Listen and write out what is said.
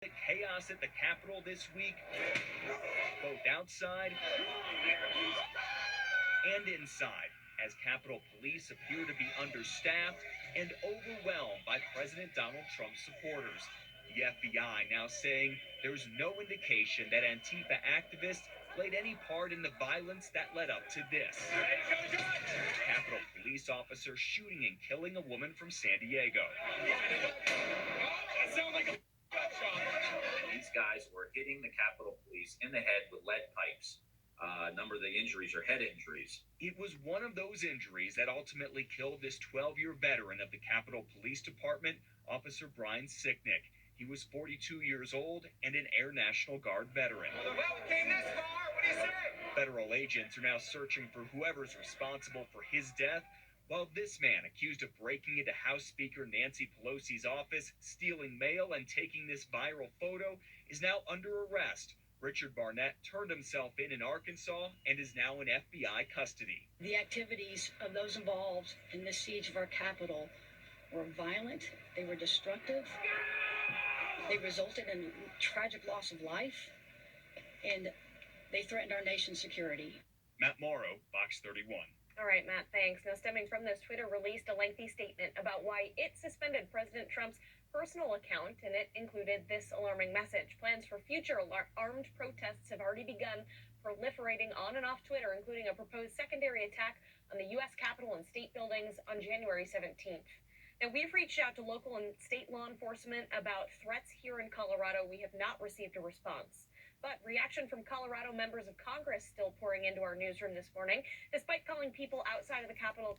The chaos at the Capitol this week, both outside and inside, as Capitol Police appear to be understaffed and overwhelmed by President Donald Trump's supporters. The FBI now saying there's no indication that Antifa activists played any part in the violence that led up to this. Capitol Police officer shooting and killing a woman from San Diego. That sounds like a These guys were hitting the Capitol Police in the head with lead pipes. A number of the injuries are head injuries. It was one of those injuries that ultimately killed this 12-year veteran of the Capitol Police Department, Officer Brian Sicknick. He was 42 years old and an Air National Guard veteran. Well, we came this far. What do you say? Federal agents are now searching for whoever's responsible for his death, while this man, accused of breaking into House Speaker Nancy Pelosi's office, stealing mail, and taking this viral photo, is now under arrest. Richard Barnett turned himself in Arkansas and is now in FBI custody. The activities of those involved in this siege of our capital were violent, they were destructive, they resulted in tragic loss of life, and they threatened our nation's security. Matt Morrow, Fox 31. All right, Matt, thanks. Now, stemming from this, Twitter released a lengthy statement about why it suspended President Trump's personal account, and it included this alarming message. Plans for future armed protests have already begun proliferating on and off Twitter, including a proposed secondary attack on the U.S. Capitol and state buildings on January 17th. Now, we've reached out to local and state law enforcement about threats here in Colorado. We have not received a response. But reaction from Colorado members of Congress still pouring into our newsroom this morning, despite calling people outside of the Capitol, quote,